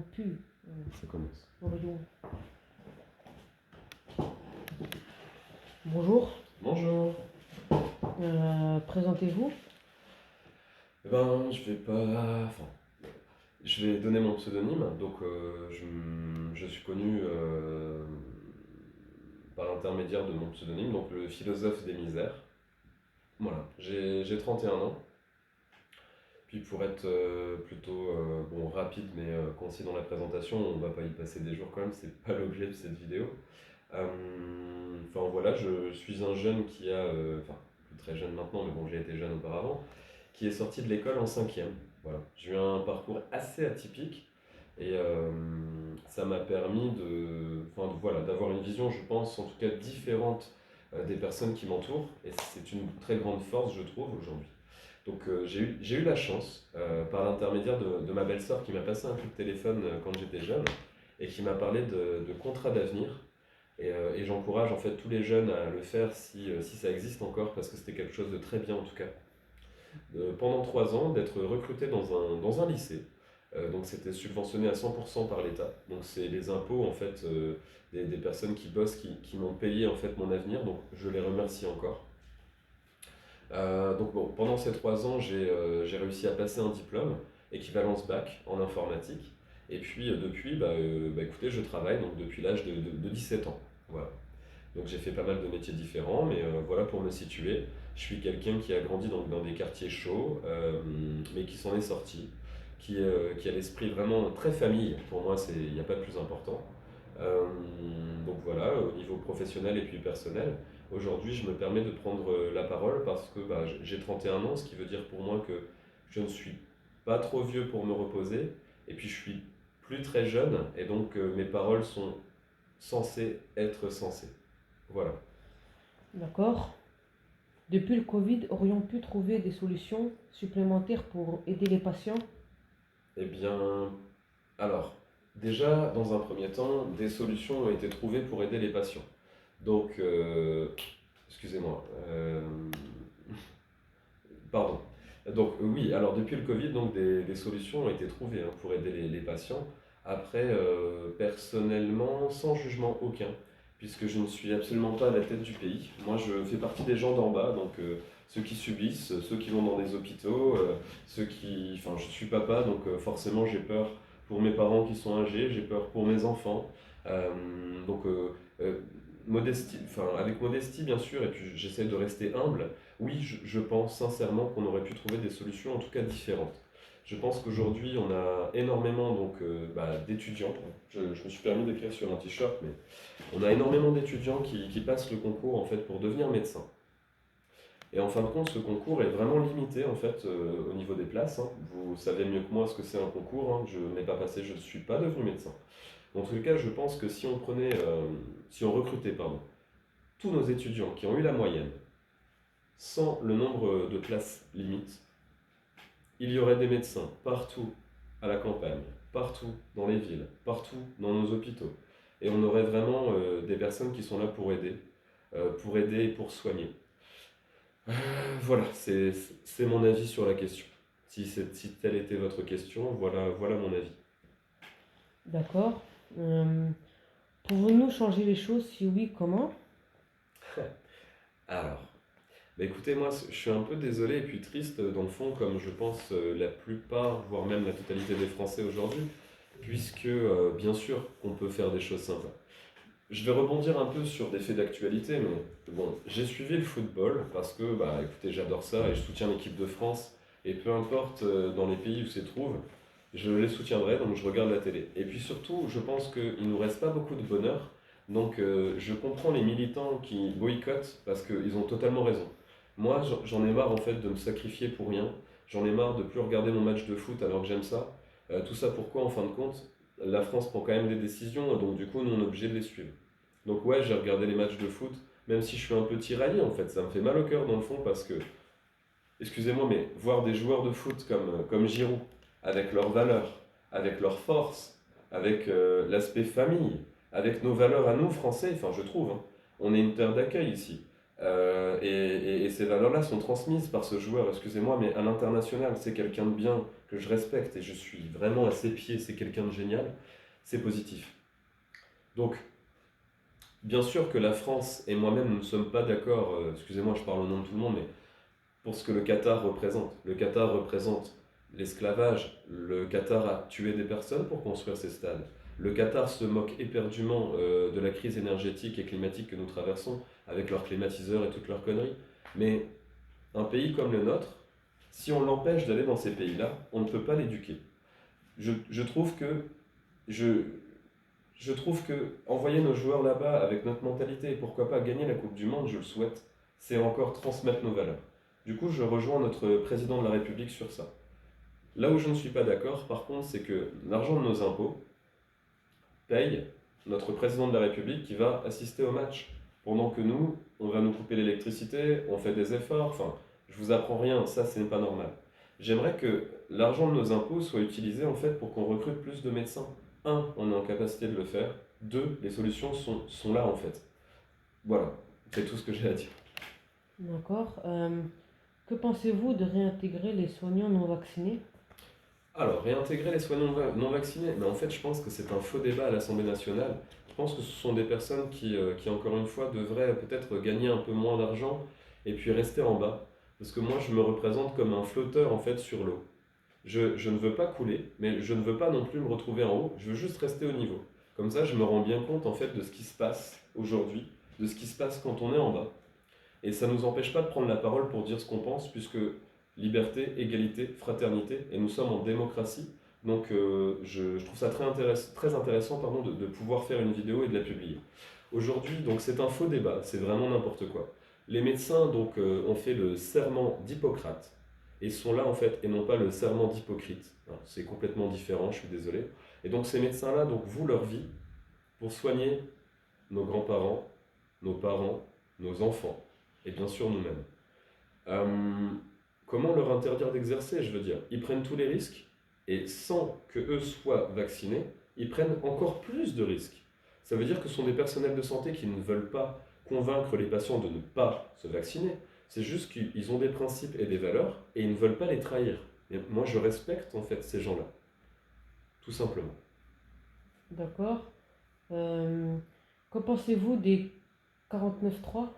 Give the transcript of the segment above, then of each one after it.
Pu, Ça commence. Orion. Bonjour, Bonjour. présentez-vous. Eh ben, je vais pas. Enfin, je vais donner mon pseudonyme. Donc, je suis connu par l'intermédiaire de mon pseudonyme, donc le philosophe des misères. Voilà, j'ai 31 ans. Puis, pour être plutôt bon, rapide mais concis dans la présentation, on va pas y passer des jours quand même, c'est pas l'objet de cette vidéo. Enfin, voilà, je suis un jeune qui a. Enfin, plus très jeune maintenant, mais bon, j'ai été jeune auparavant, qui est sorti de l'école en cinquième. Voilà. J'ai eu un parcours assez atypique et ça m'a permis enfin, voilà, d'avoir une vision, je pense, en tout cas différente des personnes qui m'entourent. Et c'est une très grande force, je trouve, aujourd'hui. Donc j'ai eu la chance, par l'intermédiaire de ma belle-sœur, qui m'a passé un coup de téléphone quand j'étais jeune et qui m'a parlé de contrat d'avenir. Et j'encourage en fait tous les jeunes à le faire si ça existe encore, parce que c'était quelque chose de très bien en tout cas. Pendant 3 ans, d'être recruté dans un lycée. Donc c'était subventionné à 100% par l'État. Donc c'est les impôts en fait des personnes qui bossent qui m'ont payé en fait mon avenir. Donc je les remercie encore. Donc bon, pendant ces 3 ans, j'ai réussi à passer un diplôme, équivalence bac en informatique. Et puis depuis, écoutez, je travaille donc depuis l'âge de 17 ans. Voilà. Donc j'ai fait pas mal de métiers différents, mais voilà pour me situer. Je suis quelqu'un qui a grandi donc, dans des quartiers chauds, mais qui s'en est sorti, qui a l'esprit vraiment très famille. Pour moi, il n'y a pas de plus important. Euh, donc voilà, au niveau professionnel et puis personnel, aujourd'hui je me permets de prendre la parole parce que j'ai 31 ans, ce qui veut dire pour moi que je ne suis pas trop vieux pour me reposer, et puis je suis plus très jeune, et donc mes paroles sont censées être sensées. Voilà. D'accord. Depuis le Covid, aurions pu trouver des solutions supplémentaires pour aider les patients. Eh bien, alors, déjà, dans un premier temps, des solutions ont été trouvées pour aider les patients. Donc, excusez-moi, pardon. Donc, oui, alors depuis le Covid, donc, des solutions ont été trouvées pour aider les patients. Après, personnellement, sans jugement aucun, puisque je ne suis absolument pas à la tête du pays. Moi, je fais partie des gens d'en bas, donc ceux qui subissent, ceux qui vont dans des hôpitaux, ceux qui... Enfin, je suis papa, donc forcément, j'ai peur pour mes parents qui sont âgés, j'ai peur pour mes enfants. Euh, donc, euh, modestie, enfin, avec modestie, bien sûr, et puis j'essaie de rester humble. Oui, je pense sincèrement qu'on aurait pu trouver des solutions en tout cas différentes. Je pense qu'aujourd'hui, on a énormément donc, d'étudiants. Je me suis permis d'écrire sur un t-shirt, mais on a énormément d'étudiants qui passent le concours en fait pour devenir médecin. Et en fin de compte, ce concours est vraiment limité en fait au niveau des places, hein. Vous savez mieux que moi ce que c'est un concours, hein. Je n'ai pas passé, je ne suis pas devenu médecin. En tout cas, je pense que si on recrutait, pardon, tous nos étudiants qui ont eu la moyenne, sans le nombre de places limites, il y aurait des médecins partout à la campagne, partout dans les villes, partout dans nos hôpitaux. Et on aurait vraiment des personnes qui sont là pour aider et pour soigner. Voilà, c'est mon avis sur la question. Si telle était votre question, voilà mon avis. D'accord. Euh, Pouvons-nous changer les choses? Si oui, comment? Alors, écoutez, moi je suis un peu désolé et puis triste dans le fond, comme je pense la plupart, voire même la totalité des Français aujourd'hui, puisque bien sûr qu'on peut faire des choses sympas. Je vais rebondir un peu sur des faits d'actualité, mais bon, j'ai suivi le football parce que, écoutez, j'adore ça et je soutiens l'équipe de France. Et peu importe dans les pays où c'est trouve, je les soutiendrai, donc je regarde la télé. Et puis surtout, je pense qu'il ne nous reste pas beaucoup de bonheur, donc je comprends les militants qui boycottent parce qu'ils ont totalement raison. Moi, j'en ai marre en fait de me sacrifier pour rien. J'en ai marre de plus regarder mon match de foot alors que j'aime ça. Tout ça pourquoi, en fin de compte, la France prend quand même des décisions, donc du coup, nous on est obligé de les suivre. Donc ouais, j'ai regardé les matchs de foot, même si je suis un peu tiraillé en fait, ça me fait mal au cœur dans le fond parce que, excusez-moi, mais voir des joueurs de foot comme Giroud, avec leurs valeurs, avec leurs forces, avec l'aspect famille, avec nos valeurs à nous Français, enfin je trouve, hein, on est une terre d'accueil ici. Et ces valeurs-là sont transmises par ce joueur, excusez-moi, mais à l'international, c'est quelqu'un de bien, que je respecte et je suis vraiment à ses pieds, c'est quelqu'un de génial, c'est positif. Donc, bien sûr que la France et moi-même, nous ne sommes pas d'accord, excusez-moi, je parle au nom de tout le monde, mais pour ce que le Qatar représente. Le Qatar représente l'esclavage, le Qatar a tué des personnes pour construire ces stades. Le Qatar se moque éperdument de la crise énergétique et climatique que nous traversons avec leurs climatiseurs et toutes leurs conneries. Mais un pays comme le nôtre, si on l'empêche d'aller dans ces pays-là, on ne peut pas l'éduquer. Je trouve que je, je trouve que envoyer nos joueurs là-bas avec notre mentalité et pourquoi pas gagner la Coupe du Monde, je le souhaite, c'est encore transmettre nos valeurs. Du coup, je rejoins notre président de la République sur ça. Là où je ne suis pas d'accord, par contre, c'est que l'argent de nos impôts paye notre président de la République qui va assister au match. Pendant que nous, on va nous couper l'électricité, on fait des efforts, enfin, je vous apprends rien, ça, ce n'est pas normal. J'aimerais que l'argent de nos impôts soit utilisé en fait pour qu'on recrute plus de médecins. Un, on est en capacité de le faire. Deux, les solutions sont là en fait. Voilà, c'est tout ce que j'ai à dire. D'accord. Que pensez-vous de réintégrer les soignants non vaccinés? Alors, réintégrer les soignants non vaccinés, mais en fait, je pense que c'est un faux débat à l'Assemblée nationale. Je pense que ce sont des personnes qui encore une fois, devraient peut-être gagner un peu moins d'argent et puis rester en bas. Parce que moi, je me représente comme un flotteur en fait sur l'eau. Je ne veux pas couler, mais je ne veux pas non plus me retrouver en haut, je veux juste rester au niveau. Comme ça, je me rends bien compte en fait de ce qui se passe aujourd'hui, de ce qui se passe quand on est en bas. Et ça ne nous empêche pas de prendre la parole pour dire ce qu'on pense, puisque liberté, égalité, fraternité, et nous sommes en démocratie. Donc je trouve ça très intéressant pardon, de pouvoir faire une vidéo et de la publier. Aujourd'hui, donc c'est un faux débat, c'est vraiment n'importe quoi. Les médecins donc ont fait le serment d'Hippocrate et sont là en fait et non pas le serment d'Hypocrite. Alors, c'est complètement différent, je suis désolé. Et donc ces médecins-là donc vouent leur vie pour soigner nos grands-parents, nos parents, nos enfants et bien sûr nous-mêmes. Euh, Comment leur interdire d'exercer? Je veux dire, ils prennent tous les risques et sans que eux soient vaccinés, ils prennent encore plus de risques. Ça veut dire que ce sont des personnels de santé qui ne veulent pas convaincre les patients de ne pas se vacciner. C'est juste qu'ils ont des principes et des valeurs et ils ne veulent pas les trahir. Et moi, je respecte en fait ces gens-là, tout simplement. D'accord. Euh, que pensez-vous des 49.3?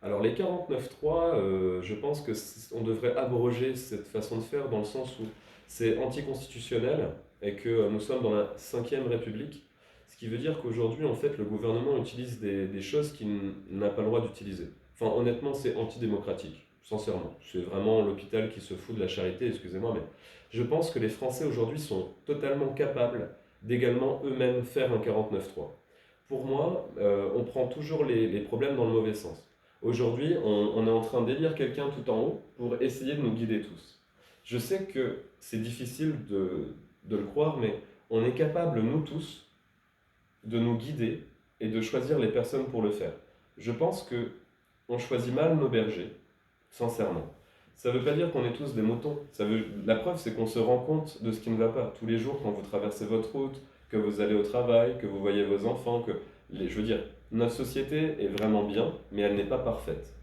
Alors les 49.3, je pense que on devrait abroger cette façon de faire dans le sens où c'est anticonstitutionnel et que nous sommes dans la cinquième République, ce qui veut dire qu'aujourd'hui, en fait, le gouvernement utilise des choses qu'il n'a pas le droit d'utiliser. Enfin, honnêtement, c'est antidémocratique, sincèrement. C'est vraiment l'hôpital qui se fout de la charité, excusez-moi, mais je pense que les Français aujourd'hui sont totalement capables d'également eux-mêmes faire un 49.3. Pour moi, on prend toujours les problèmes dans le mauvais sens. Aujourd'hui, on est en train d'élire quelqu'un tout en haut pour essayer de nous guider tous. Je sais que c'est difficile de le croire, mais on est capable, nous tous, de nous guider et de choisir les personnes pour le faire. Je pense que on choisit mal nos bergers, sincèrement. Ça ne veut pas dire qu'on est tous des moutons. La preuve, c'est qu'on se rend compte de ce qui ne va pas. Tous les jours, quand vous traversez votre route, que vous allez au travail, que vous voyez vos enfants, je veux dire, notre société est vraiment bien, mais elle n'est pas parfaite.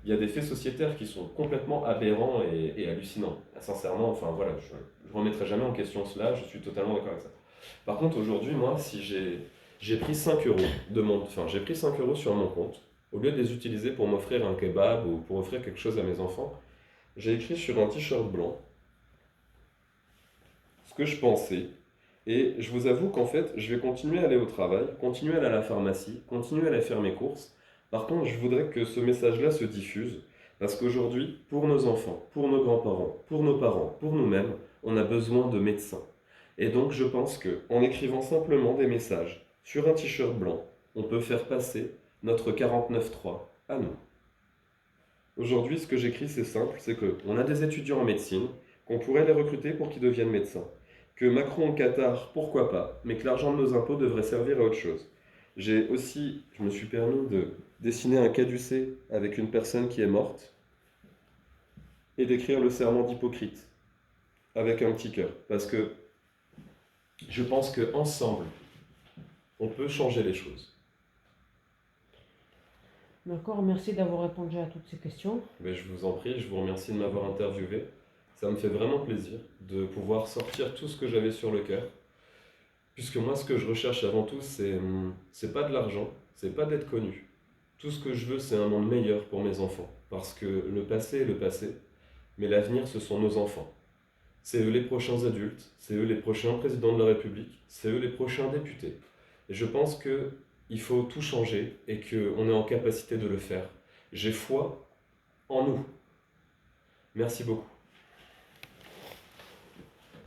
Il y a des faits sociétaires qui sont complètement aberrants et hallucinants. Sincèrement, enfin voilà, je ne remettrai jamais en question cela, je suis totalement d'accord avec ça. Par contre, aujourd'hui, moi, si j'ai pris 5 euros enfin, j'ai pris 5 euros sur mon compte, au lieu de les utiliser pour m'offrir un kebab ou pour offrir quelque chose à mes enfants, j'ai écrit sur un t-shirt blanc ce que je pensais. Et je vous avoue qu'en fait, je vais continuer à aller au travail, continuer à aller à la pharmacie, continuer à aller faire mes courses. Par contre, je voudrais que ce message-là se diffuse, parce qu'aujourd'hui, pour nos enfants, pour nos grands-parents, pour nos parents, pour nous-mêmes, on a besoin de médecins. Et donc, je pense que en écrivant simplement des messages sur un t-shirt blanc, on peut faire passer notre 49.3 à nous. Aujourd'hui, ce que j'écris, c'est simple, c'est qu'on a des étudiants en médecine, qu'on pourrait les recruter pour qu'ils deviennent médecins. Que Macron au Qatar, pourquoi pas, mais que l'argent de nos impôts devrait servir à autre chose. Je me suis permis de dessiner un caducée avec une personne qui est morte et d'écrire le serment d'Hippocrate avec un petit cœur. Parce que je pense qu'ensemble, on peut changer les choses. D'accord, merci d'avoir répondu à toutes ces questions. Mais je vous en prie, je vous remercie de m'avoir interviewé. Ça me fait vraiment plaisir de pouvoir sortir tout ce que j'avais sur le cœur. Puisque moi, ce que je recherche avant tout, c'est pas de l'argent, c'est pas d'être connu. Tout ce que je veux, c'est un monde meilleur pour mes enfants. Parce que le passé est le passé, mais l'avenir, ce sont nos enfants. C'est eux les prochains adultes, c'est eux les prochains présidents de la République, c'est eux les prochains députés. Et je pense que il faut tout changer et qu'on est en capacité de le faire. J'ai foi en nous. Merci beaucoup.